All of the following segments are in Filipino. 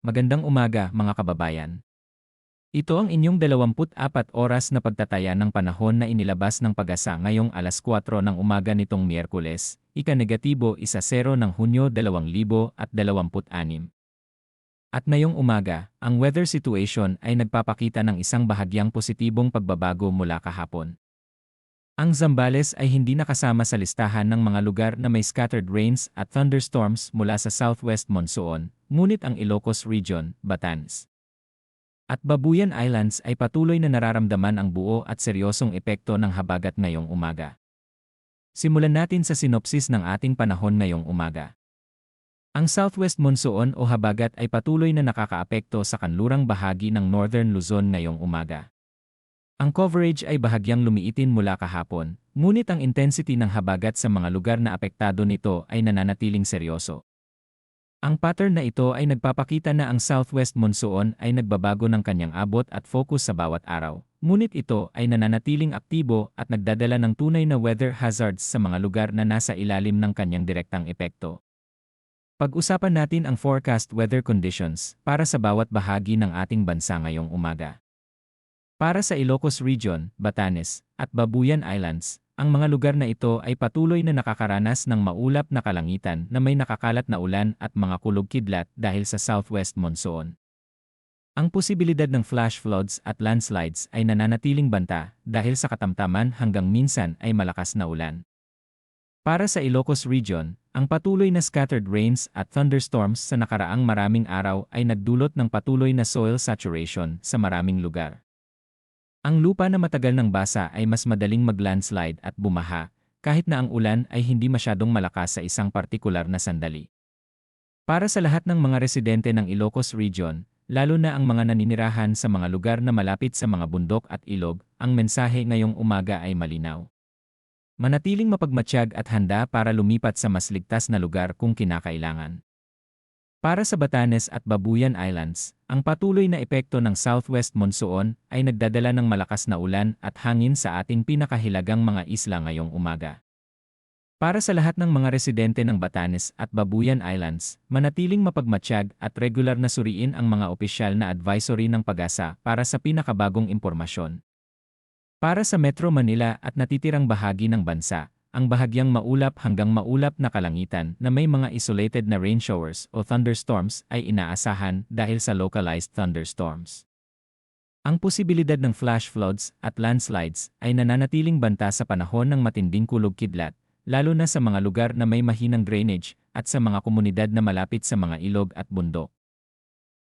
Magandang umaga mga kababayan. Ito ang inyong 24 oras na pagtataya ng panahon na inilabas ng Pag-asa ngayong alas 4 ng umaga nitong Miyerkules, ika-10 ng Hunyo 2026. At ngayong umaga, ang weather situation ay nagpapakita ng isang bahagyang positibong pagbabago mula kahapon. Ang Zambales ay hindi nakasama sa listahan ng mga lugar na may scattered rains at thunderstorms mula sa southwest monsoon, ngunit ang Ilocos Region, Batanes, at Babuyan Islands ay patuloy na nararamdaman ang buo at seryosong epekto ng habagat ngayong umaga. Simulan natin sa sinopsis ng ating panahon ngayong umaga. Ang southwest monsoon o habagat ay patuloy na nakakaapekto sa kanlurang bahagi ng northern Luzon ngayong umaga. Ang coverage ay bahagyang lumiitin mula kahapon, ngunit ang intensity ng habagat sa mga lugar na apektado nito ay nananatiling seryoso. Ang pattern na ito ay nagpapakita na ang southwest monsoon ay nagbabago ng kanyang abot at focus sa bawat araw, ngunit ito ay nananatiling aktibo at nagdadala ng tunay na weather hazards sa mga lugar na nasa ilalim ng kanyang direktang epekto. Pag-usapan natin ang forecast weather conditions para sa bawat bahagi ng ating bansa ngayong umaga. Para sa Ilocos Region, Batanes, at Babuyan Islands, ang mga lugar na ito ay patuloy na nakakaranas ng maulap na kalangitan na may nakakalat na ulan at mga kulog-kidlat dahil sa southwest monsoon. Ang posibilidad ng flash floods at landslides ay nananatiling banta dahil sa katamtaman hanggang minsan ay malakas na ulan. Para sa Ilocos Region, ang patuloy na scattered rains at thunderstorms sa nakaraang maraming araw ay nagdulot ng patuloy na soil saturation sa maraming lugar. Ang lupa na matagal ng basa ay mas madaling mag-landslide at bumaha, kahit na ang ulan ay hindi masyadong malakas sa isang partikular na sandali. Para sa lahat ng mga residente ng Ilocos Region, lalo na ang mga naninirahan sa mga lugar na malapit sa mga bundok at ilog, ang mensahe ngayong umaga ay malinaw. Manatiling mapagmatsyag at handa para lumipat sa mas ligtas na lugar kung kinakailangan. Para sa Batanes at Babuyan Islands, ang patuloy na epekto ng southwest monsoon ay nagdadala ng malakas na ulan at hangin sa ating pinakahilagang mga isla ngayong umaga. Para sa lahat ng mga residente ng Batanes at Babuyan Islands, manatiling mapagmatsyag at regular na suriin ang mga opisyal na advisory ng Pag-asa para sa pinakabagong impormasyon. Para sa Metro Manila at natitirang bahagi ng bansa, ang bahagyang maulap hanggang maulap na kalangitan na may mga isolated na rain showers o thunderstorms ay inaasahan dahil sa localized thunderstorms. Ang posibilidad ng flash floods at landslides ay nananatiling banta sa panahon ng matinding kulog-kidlat, lalo na sa mga lugar na may mahinang drainage at sa mga komunidad na malapit sa mga ilog at bundok.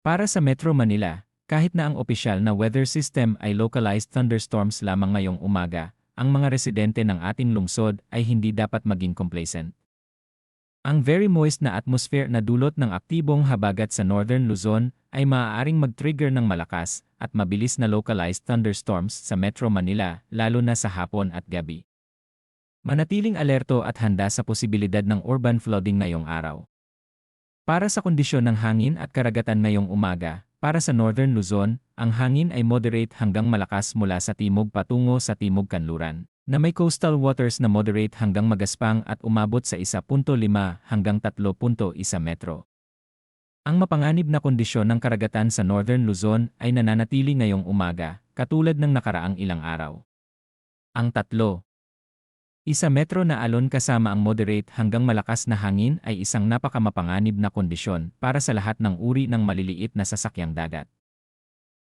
Para sa Metro Manila, kahit na ang opisyal na weather system ay localized thunderstorms lamang ngayong umaga, ang mga residente ng ating lungsod ay hindi dapat maging complacent. Ang very moist na atmosphere na dulot ng aktibong habagat sa northern Luzon ay maaaring mag-trigger ng malakas at mabilis na localized thunderstorms sa Metro Manila lalo na sa hapon at gabi. Manatiling alerto at handa sa posibilidad ng urban flooding ngayong araw. Para sa kondisyon ng hangin at karagatan ngayong umaga, para sa northern Luzon, ang hangin ay moderate hanggang malakas mula sa timog patungo sa timog kanluran, na may coastal waters na moderate hanggang magaspang at umabot sa 1.5 hanggang 3.1 metro. Ang mapanganib na kondisyon ng karagatan sa northern Luzon ay nananatili ngayong umaga, katulad ng nakaraang ilang araw. Ang 3.1 metro na alon kasama ang moderate hanggang malakas na hangin ay isang napakamapanganib na kondisyon para sa lahat ng uri ng maliliit na sasakyang dagat.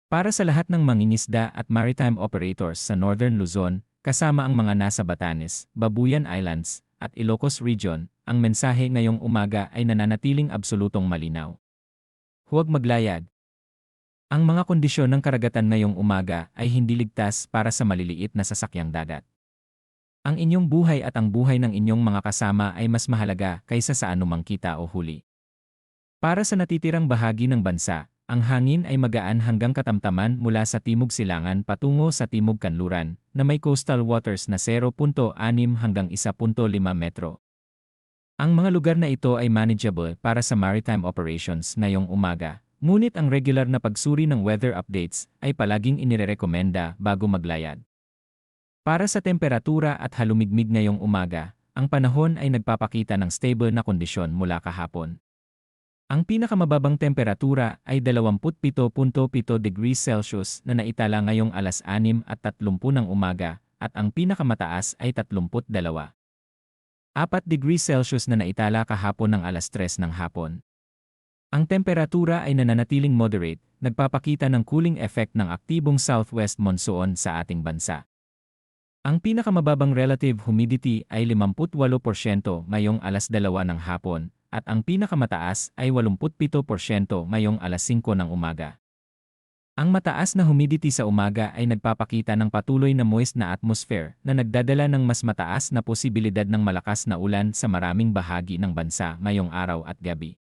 Para sa lahat ng mangingisda at maritime operators sa northern Luzon, kasama ang mga nasa Batanes, Babuyan Islands, at Ilocos Region, ang mensahe ngayong umaga ay nananatiling absolutong malinaw. Huwag maglayag. Ang mga kondisyon ng karagatan ngayong umaga ay hindi ligtas para sa maliliit na sasakyang dagat. Ang inyong buhay at ang buhay ng inyong mga kasama ay mas mahalaga kaysa sa anumang kita o huli. Para sa natitirang bahagi ng bansa, ang hangin ay magaan hanggang katamtaman mula sa timog silangan patungo sa timog kanluran, na may coastal waters na 0.6 hanggang 1.5 metro. Ang mga lugar na ito ay manageable para sa maritime operations ngayong umaga, ngunit ang regular na pagsuri ng weather updates ay palaging inirerekomenda bago maglayad. Para sa temperatura at halumigmig ngayong umaga, ang panahon ay nagpapakita ng stable na kondisyon mula kahapon. Ang pinakamababang temperatura ay 27.7 degrees Celsius na naitala ngayong alas 6:30 ng umaga at ang pinakamataas ay 32.4 degrees Celsius na naitala kahapon ng alas 3 ng hapon. Ang temperatura ay nananatiling moderate, nagpapakita ng cooling effect ng aktibong southwest monsoon sa ating bansa. Ang pinakamababang relative humidity ay 58% ngayong alas 2 ng hapon at ang pinakamataas ay 87% ngayong alas 5 ng umaga. Ang mataas na humidity sa umaga ay nagpapakita ng patuloy na moist na atmosphere na nagdadala ng mas mataas na posibilidad ng malakas na ulan sa maraming bahagi ng bansa ngayong araw at gabi.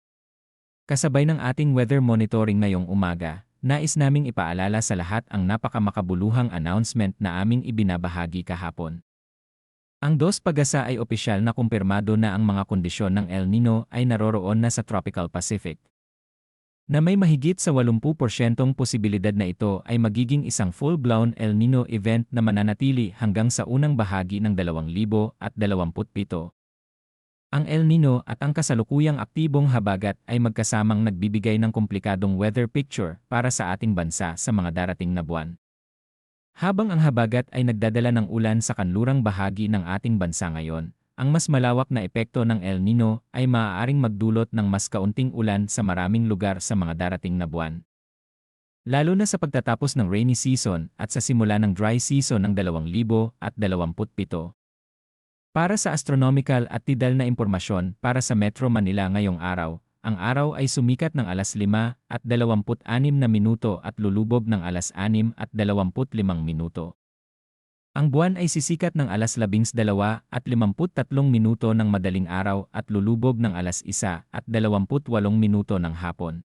Kasabay ng ating weather monitoring ngayong umaga, nais naming ipaalala sa lahat ang napakamakabuluhang announcement na aming ibinabahagi kahapon. Ang DOS Pag-asa ay opisyal na kumpirmado na ang mga kondisyon ng El Nino ay naroroon na sa Tropical Pacific. Na may mahigit sa 80% posibilidad na ito ay magiging isang full-blown El Nino event na mananatili hanggang sa unang bahagi ng 2027. Ang El Nino at ang kasalukuyang aktibong habagat ay magkasamang nagbibigay ng komplikadong weather picture para sa ating bansa sa mga darating na buwan. Habang ang habagat ay nagdadala ng ulan sa kanlurang bahagi ng ating bansa ngayon, ang mas malawak na epekto ng El Nino ay maaaring magdulot ng mas kaunting ulan sa maraming lugar sa mga darating na buwan. Lalo na sa pagtatapos ng rainy season at sa simula ng dry season ng 2027. Para sa astronomical at tidal na impormasyon para sa Metro Manila ngayong araw, ang araw ay sumikat ng alas 5:26 at lulubob ng alas 6:25. Ang buwan ay sisikat ng alas 12:53 ng madaling araw at lulubob ng alas 1:28 ng hapon.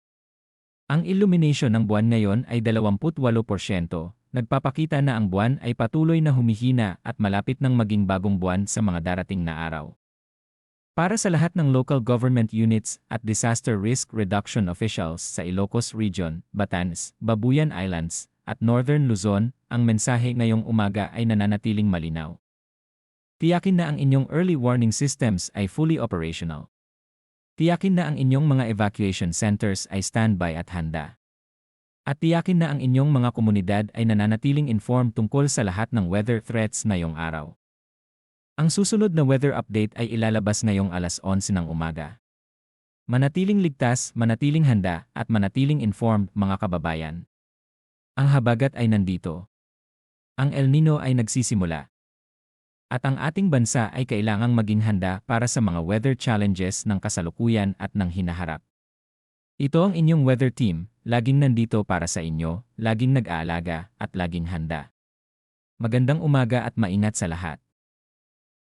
Ang illumination ng buwan ngayon ay 28%, nagpapakita na ang buwan ay patuloy na humihina at malapit ng maging bagong buwan sa mga darating na araw. Para sa lahat ng local government units at disaster risk reduction officials sa Ilocos Region, Batanes, Babuyan Islands, at Northern Luzon, ang mensahe ngayong umaga ay nananatiling malinaw. Tiyakin na ang inyong early warning systems ay fully operational. Tiyakin na ang inyong mga evacuation centers ay standby at handa. At tiyakin na ang inyong mga komunidad ay nananatiling informed tungkol sa lahat ng weather threats ngayong araw. Ang susunod na weather update ay ilalabas ngayong alas 11 ng umaga. Manatiling ligtas, manatiling handa, at manatiling informed mga kababayan. Ang habagat ay nandito. Ang El Nino ay nagsisimula. At ang ating bansa ay kailangang maging handa para sa mga weather challenges ng kasalukuyan at ng hinaharap. Ito ang inyong weather team, laging nandito para sa inyo, laging nag-aalaga, at laging handa. Magandang umaga at maingat sa lahat.